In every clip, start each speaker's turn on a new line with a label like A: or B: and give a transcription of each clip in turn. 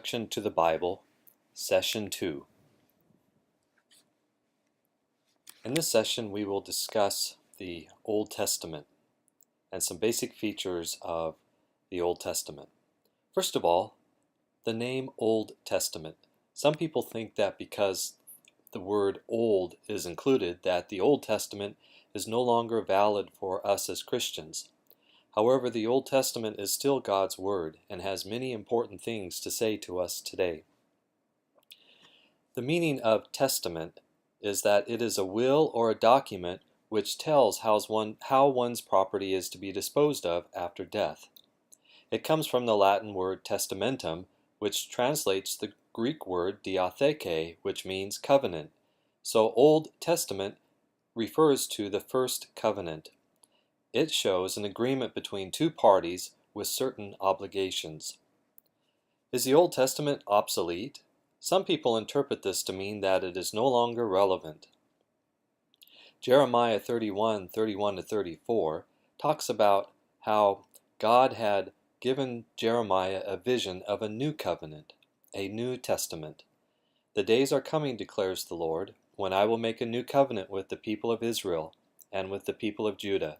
A: Introduction to the Bible, Session 2. In this session, we will discuss the Old Testament and some basic features of the Old Testament. First of all, the name Old Testament. Some people think that because the word old is included, that the Old Testament is no longer valid for us as Christians. However, the Old Testament is still God's Word and has many important things to say to us today. The meaning of testament is that it is a will or a document which tells how one's property is to be disposed of after death. It comes from the Latin word testamentum, which translates the Greek word diatheke, which means covenant. So Old Testament refers to the first covenant. It shows an agreement between two parties with certain obligations. Is the Old Testament obsolete? Some people interpret this to mean that it is no longer relevant. Jeremiah 31:31-34 talks about how God had given Jeremiah a vision of a new covenant, a new testament. The days are coming, declares the Lord, when I will make a new covenant with the people of Israel and with the people of Judah.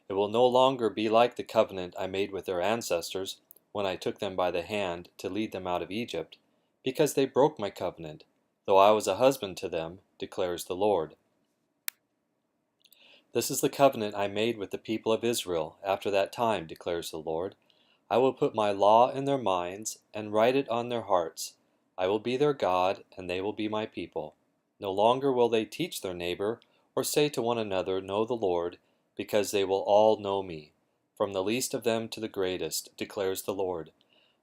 A: It will no longer be like the covenant I made with their ancestors when I took them by the hand to lead them out of Egypt, because they broke my covenant, though I was a husband to them, declares the Lord. This is the covenant I made with the people of Israel after that time, declares the Lord. I will put my law in their minds and write it on their hearts. I will be their God, and they will be my people. No longer will they teach their neighbor or say to one another, Know the Lord, because they will all know me, from the least of them to the greatest, declares the Lord.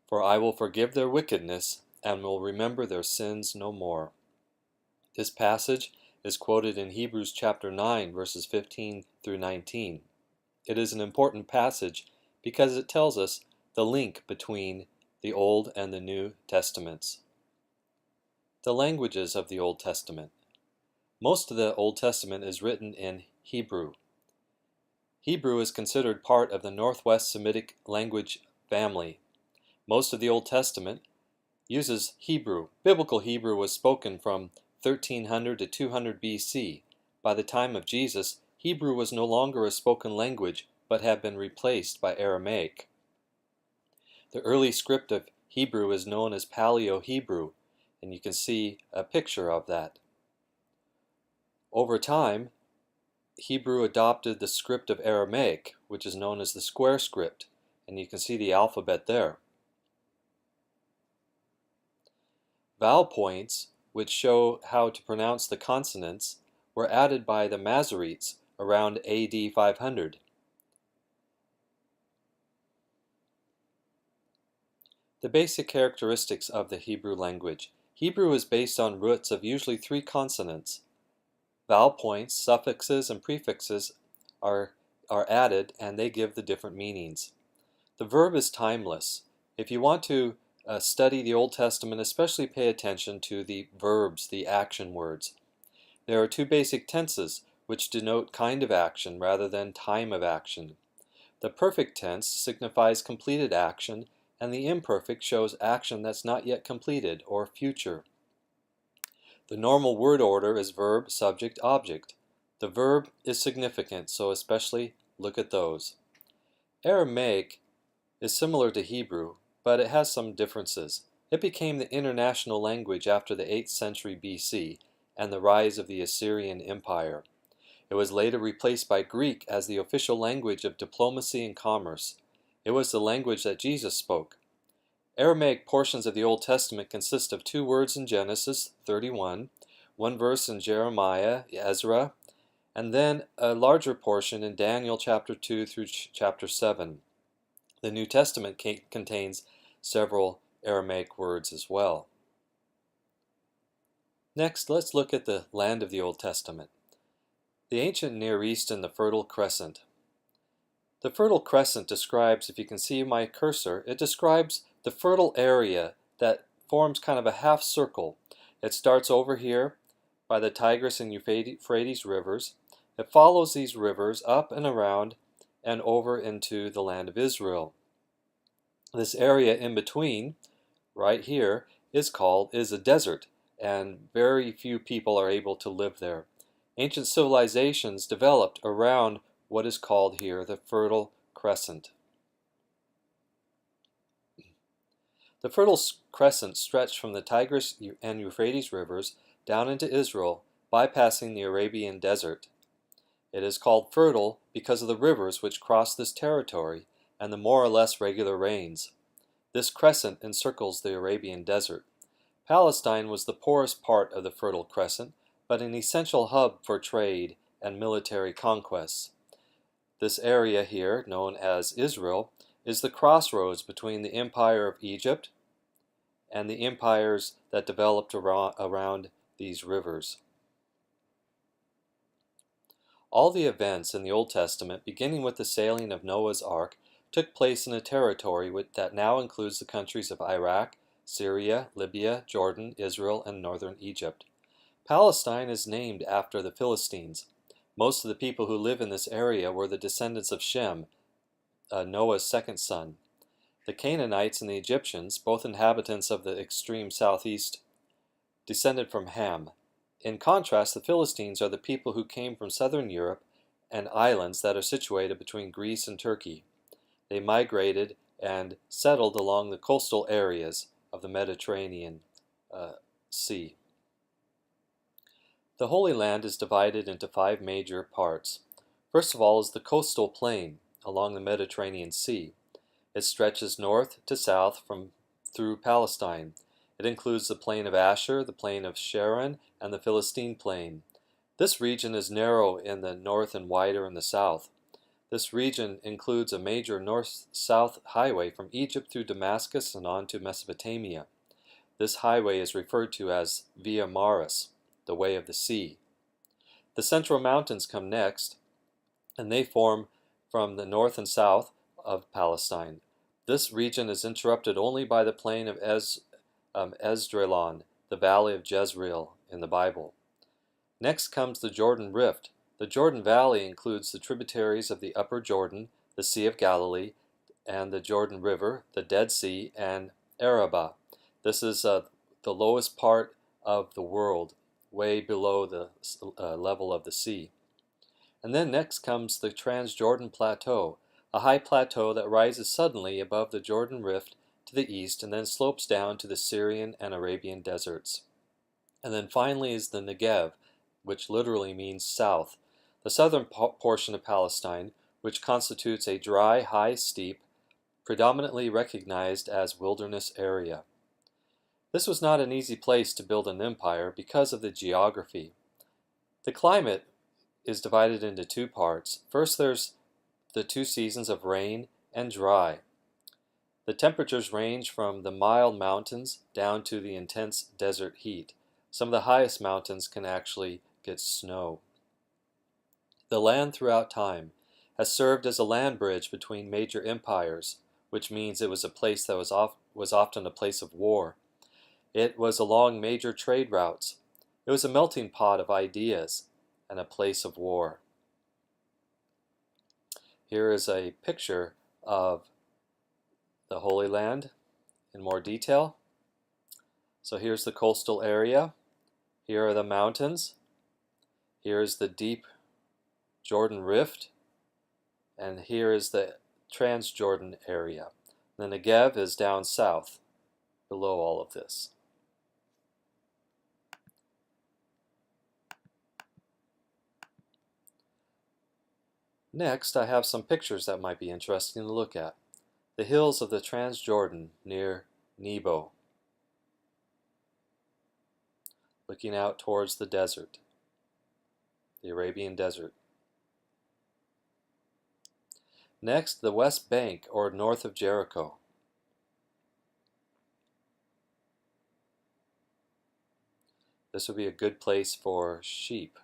A: For I will forgive their wickedness and will remember their sins no more. This passage is quoted in Hebrews chapter 9, verses 15 through 19. It is an important passage because it tells us the link between the Old and the New Testaments. The languages of the Old Testament. Most of the Old Testament is written in Hebrew. Hebrew is considered part of the Northwest Semitic language family. Most of the Old Testament uses Hebrew. Biblical Hebrew was spoken from 1300 to 200 BC. By the time of Jesus, Hebrew was no longer a spoken language, but had been replaced by Aramaic. The early script of Hebrew is known as Paleo-Hebrew, and you can see a picture of that. Over time, Hebrew adopted the script of Aramaic, which is known as the square script, and you can see the alphabet there. Vowel points, which show how to pronounce the consonants, were added by the Masoretes around AD 500. The basic characteristics of the Hebrew language. Hebrew is based on roots of usually 3 consonants. Vowel points, suffixes, and prefixes are added, and they give the different meanings. The verb is timeless. If you want to study the Old Testament, especially pay attention to the verbs, the action words. There are 2 basic tenses, which denote kind of action rather than time of action. The perfect tense signifies completed action, and the imperfect shows action that's not yet completed, or future. The normal word order is verb, subject, object. The verb is significant, so especially look at those. Aramaic is similar to Hebrew, but it has some differences. It became the international language after the 8th century BC and the rise of the Assyrian Empire. It was later replaced by Greek as the official language of diplomacy and commerce. It was the language that Jesus spoke. Aramaic portions of the Old Testament consist of 2 words in Genesis 31, 1 verse in Jeremiah, Ezra, and then a larger portion in Daniel chapter 2 through chapter 7. The New Testament contains several Aramaic words as well. Next, let's look at the land of the Old Testament. The ancient Near East and the Fertile Crescent. The Fertile Crescent describes, if you can see my cursor, it describes the fertile area that forms kind of a half circle. It starts over here by the Tigris and Euphrates rivers. It follows these rivers up and around and over into the land of Israel. This area in between right here is a desert, and very few people are able to live there. Ancient civilizations developed around what is called here the Fertile Crescent. The Fertile Crescent stretched from the Tigris and Euphrates rivers down into Israel, bypassing the Arabian desert. It is called fertile because of the rivers which cross this territory and the more or less regular rains. This crescent encircles the Arabian desert. Palestine was the poorest part of the Fertile Crescent, but an essential hub for trade and military conquests. This area here, known as Israel, is the crossroads between the Empire of Egypt and the empires that developed around these rivers. All the events in the Old Testament, beginning with the sailing of Noah's Ark, took place in a territory that now includes the countries of Iraq, Syria, Libya, Jordan, Israel, and northern Egypt. Palestine is named after the Philistines. Most of the people who live in this area were the descendants of Shem, Noah's second son. The Canaanites and the Egyptians, both inhabitants of the extreme southeast, descended from Ham. In contrast, the Philistines are the people who came from southern Europe and islands that are situated between Greece and Turkey. They migrated and settled along the coastal areas of the Mediterranean Sea. The Holy Land is divided into 5 major parts. First of all is the coastal plain along the Mediterranean Sea. It stretches north to south through Palestine. It includes the plain of Asher, the plain of Sharon, and the Philistine plain. This region is narrow in the north and wider in the south. This region includes a major north-south highway from Egypt through Damascus and on to Mesopotamia. This highway is referred to as Via Maris, the way of the sea. The Central Mountains come next, and they form from the north and south of Palestine. This region is interrupted only by the plain of Esdraelon, the valley of Jezreel in the Bible. Next comes the Jordan Rift. The Jordan Valley includes the tributaries of the Upper Jordan, the Sea of Galilee, and the Jordan River, the Dead Sea, and Arabah. This is the lowest part of the world, way below the level of the sea. And then next comes the Transjordan Plateau, a high plateau that rises suddenly above the Jordan Rift to the east and then slopes down to the Syrian and Arabian deserts. And then finally is the Negev, which literally means south, the southern portion of Palestine, which constitutes a dry, high, steep, predominantly recognized as wilderness area. This was not an easy place to build an empire because of the geography. The climate is divided into 2 parts. First, there's the 2 seasons of rain and dry. The temperatures range from the mild mountains down to the intense desert heat. Some of the highest mountains can actually get snow. The land throughout time has served as a land bridge between major empires, which means it was a place that was often a place of war. It was along major trade routes. It was a melting pot of ideas and a place of war. Here is a picture of the Holy Land in more detail. So here's the coastal area. Here are the mountains. Here's the deep Jordan Rift. And here is the Transjordan area. The Negev is down south, below all of this. Next, I have some pictures that might be interesting to look at. The hills of the Transjordan near Nebo, looking out towards the desert, the Arabian desert. Next, the West Bank, or north of Jericho. This would be a good place for sheep.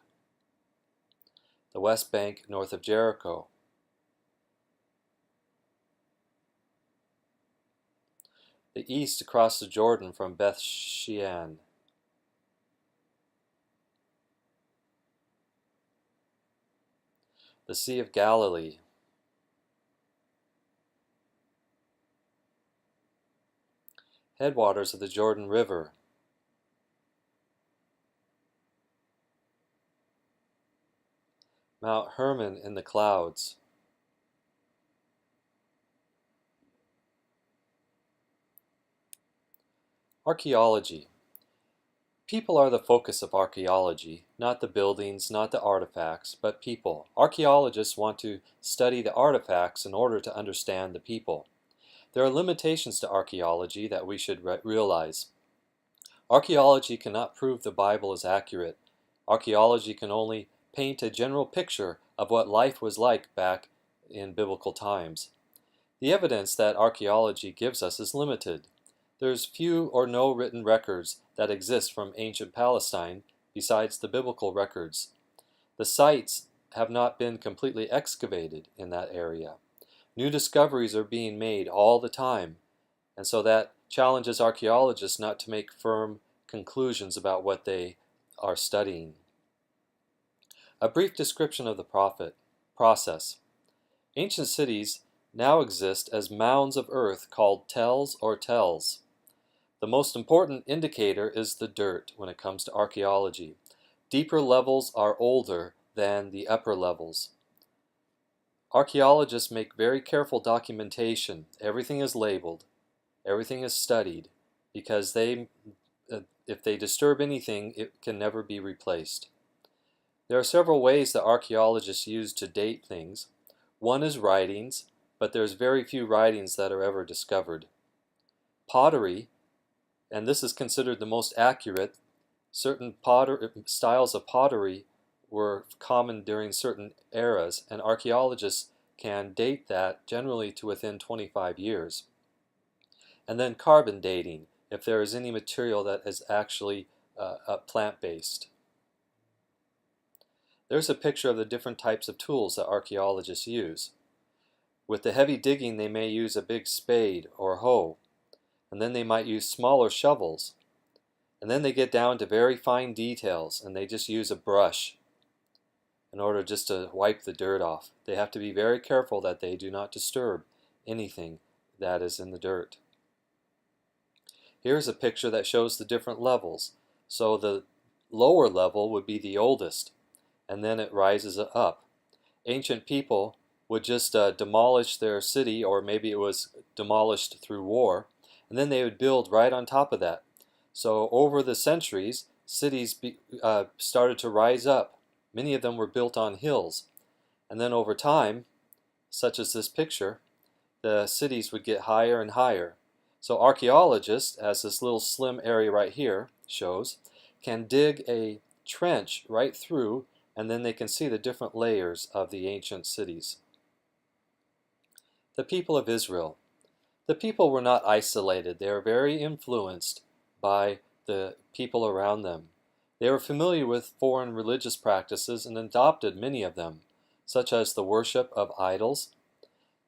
A: The West Bank, north of Jericho. The east across the Jordan from Beth Shean. The Sea of Galilee. headwaters of the Jordan River. Mount Hermon in the clouds. Archaeology. People are the focus of archaeology, not the buildings, not the artifacts, but people. Archaeologists want to study the artifacts in order to understand the people. There are limitations to archaeology that we should realize. Archaeology cannot prove the Bible is accurate. Archaeology can only paint a general picture of what life was like back in biblical times. The evidence that archaeology gives us is limited. There's few or no written records that exist from ancient Palestine besides the biblical records. The sites have not been completely excavated in that area. New discoveries are being made all the time, and so that challenges archaeologists not to make firm conclusions about what they are studying. A brief description of the process. Ancient cities now exist as mounds of earth called tells or tells. The most important indicator is the dirt when it comes to archaeology. Deeper levels are older than the upper levels. Archaeologists make very careful documentation. Everything is labeled. Everything is studied, because if they disturb anything, it can never be replaced. There are several ways that archaeologists use to date things. One is writings, but there's very few writings that are ever discovered. Pottery, and this is considered the most accurate. Certain styles of pottery were common during certain eras, and archaeologists can date that generally to within 25 years. And then carbon dating, if there is any material that is actually plant-based. There's a picture of the different types of tools that archaeologists use. With the heavy digging, they may use a big spade or hoe, and then they might use smaller shovels. And then they get down to very fine details, and they just use a brush in order just to wipe the dirt off. They have to be very careful that they do not disturb anything that is in the dirt. Here's a picture that shows the different levels. So the lower level would be the oldest, and then it rises up. Ancient people would just demolish their city, or maybe it was demolished through war, and then they would build right on top of that. So over the centuries, cities started to rise up. Many of them were built on hills. And then over time, such as this picture, the cities would get higher and higher. So archaeologists, as this little slim area right here shows, can dig a trench right through, and then they can see the different layers of the ancient cities. The people of Israel. The people were not isolated. They were very influenced by the people around them. They were familiar with foreign religious practices and adopted many of them, such as the worship of idols.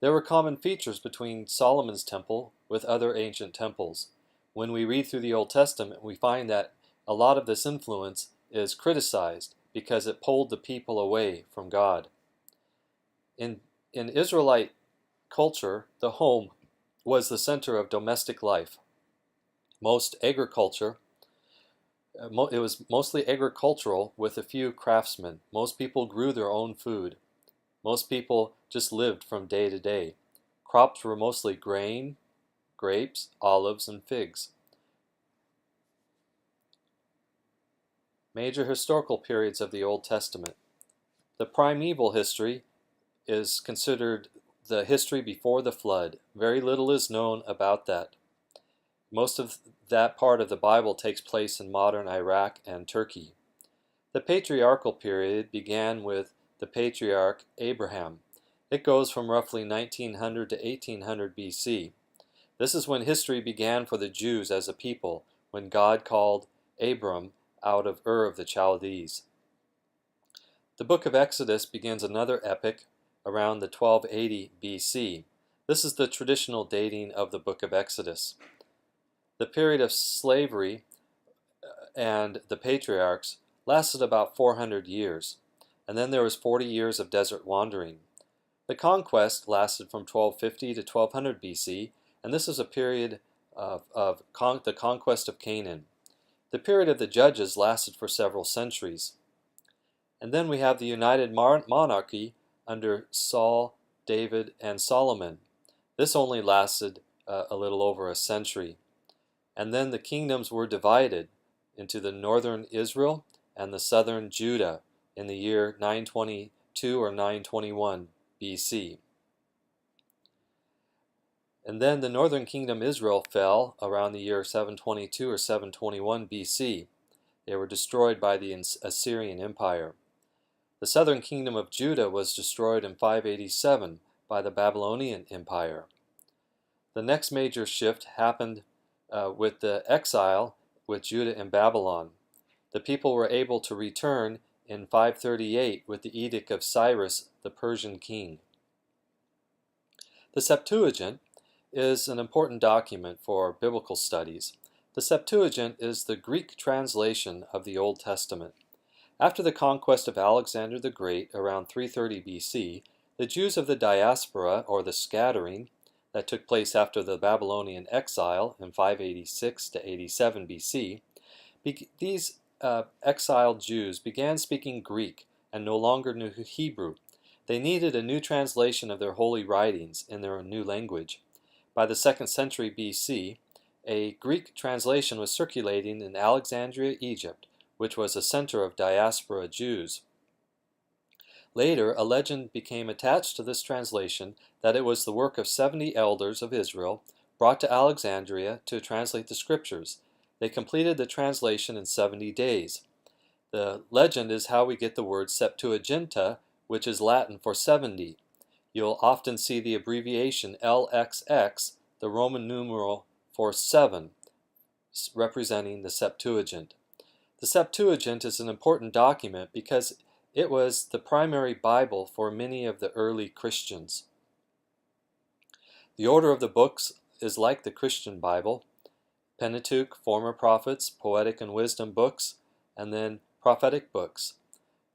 A: There were common features between Solomon's temple with other ancient temples. When we read through the Old Testament, we find that a lot of this influence is criticized because it pulled the people away from God. In Israelite culture, the home was the center of domestic life. It was mostly agricultural with a few craftsmen. Most people grew their own food. Most people just lived from day to day. Crops were mostly grain, grapes, olives, and figs. Major historical periods of the Old Testament. The primeval history is considered the history before the flood. Very little is known about that. Most of that part of the Bible takes place in modern Iraq and Turkey. The patriarchal period began with the patriarch Abraham. It goes from roughly 1900 to 1800 BC. This is when history began for the Jews as a people, when God called Abram out of Ur of the Chaldees. The book of Exodus begins another epic around the 1280 BC. This is the traditional dating of the book of Exodus. The period of slavery and the patriarchs lasted about 400 years, and then there was 40 years of desert wandering. The conquest lasted from 1250 to 1200 BC, and this is a period the conquest of Canaan. The period of the judges lasted for several centuries. And then we have the united monarchy under Saul, David, and Solomon. This only lasted a little over a century. And then the kingdoms were divided into the northern Israel and the southern Judah in the year 922 or 921 BC. And then the northern kingdom Israel fell around the year 722 or 721 BC. They were destroyed by the Assyrian Empire. The southern kingdom of Judah was destroyed in 587 by the Babylonian Empire. The next major shift happened with the exile with Judah in Babylon. The people were able to return in 538 with the edict of Cyrus, the Persian king. The Septuagint is an important document for biblical studies. The Septuagint is the Greek translation of the Old Testament. After the conquest of Alexander the Great around 330 BC, the Jews of the diaspora, or the scattering, that took place after the Babylonian exile in 586 to 87 BC, these exiled Jews began speaking Greek and no longer knew Hebrew. They needed a new translation of their holy writings in their new language. By the 2nd century BC, a Greek translation was circulating in Alexandria, Egypt, which was a center of diaspora Jews. Later, a legend became attached to this translation that it was the work of 70 elders of Israel brought to Alexandria to translate the scriptures. They completed the translation in 70 days. The legend is how we get the word Septuaginta, which is Latin for 70. You'll often see the abbreviation LXX, the Roman numeral for 7, representing the Septuagint. The Septuagint is an important document because it was the primary Bible for many of the early Christians. The order of the books is like the Christian Bible: Pentateuch, former prophets, poetic and wisdom books, and then prophetic books.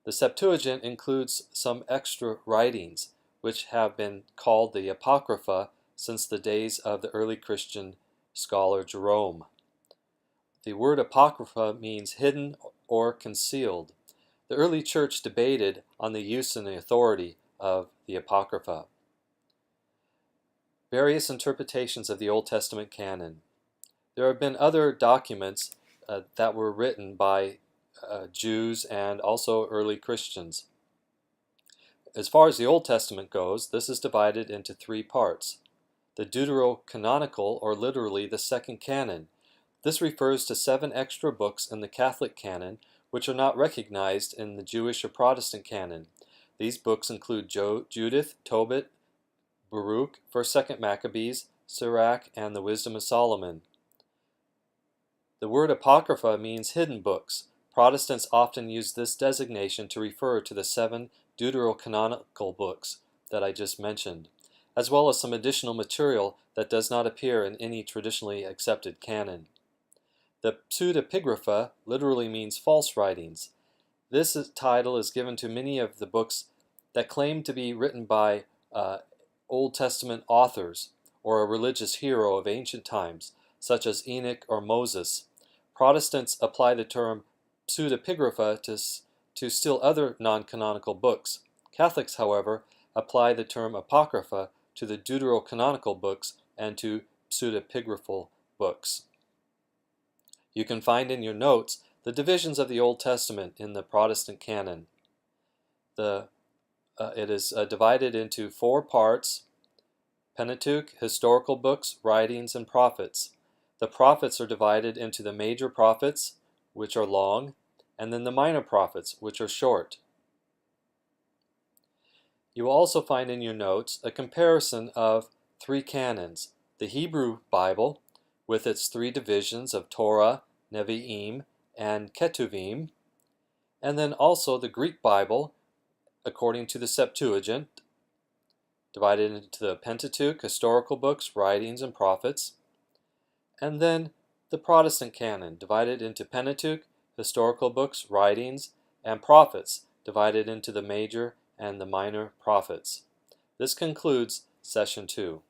A: The Septuagint includes some extra writings, which have been called the Apocrypha since the days of the early Christian scholar Jerome. The word Apocrypha means hidden or concealed. The early church debated on the use and the authority of the Apocrypha. Various interpretations of the Old Testament canon. There have been other documents that were written by Jews and also early Christians. As far as the Old Testament goes, this is divided into 3 parts. The Deuterocanonical, or literally the second canon. This refers to 7 extra books in the Catholic canon which are not recognized in the Jewish or Protestant canon. These books include Judith, Tobit, Baruch, 1st, 2nd Maccabees, Sirach, and the Wisdom of Solomon. The word Apocrypha means hidden books. Protestants often use this designation to refer to the 7 deuterocanonical books that I just mentioned, as well as some additional material that does not appear in any traditionally accepted canon. The pseudepigrapha literally means false writings. This title is given to many of the books that claim to be written by Old Testament authors or a religious hero of ancient times, such as Enoch or Moses. Protestants apply the term pseudepigrapha to still other non-canonical books. Catholics, however, apply the term Apocrypha to the deuterocanonical books and to pseudepigraphal books. You can find in your notes the divisions of the Old Testament in the Protestant canon. It is divided into 4 parts: Pentateuch, historical books, writings, and prophets. The prophets are divided into the major prophets, which are long, and then the minor prophets, which are short. You will also find in your notes a comparison of 3 canons: the Hebrew Bible, with its 3 divisions of Torah, Nevi'im, and Ketuvim, and then also the Greek Bible, according to the Septuagint, divided into the Pentateuch, historical books, writings, and prophets, and then the Protestant canon, divided into Pentateuch, historical books, writings, and prophets, divided into the major and the minor prophets. This concludes Session 2.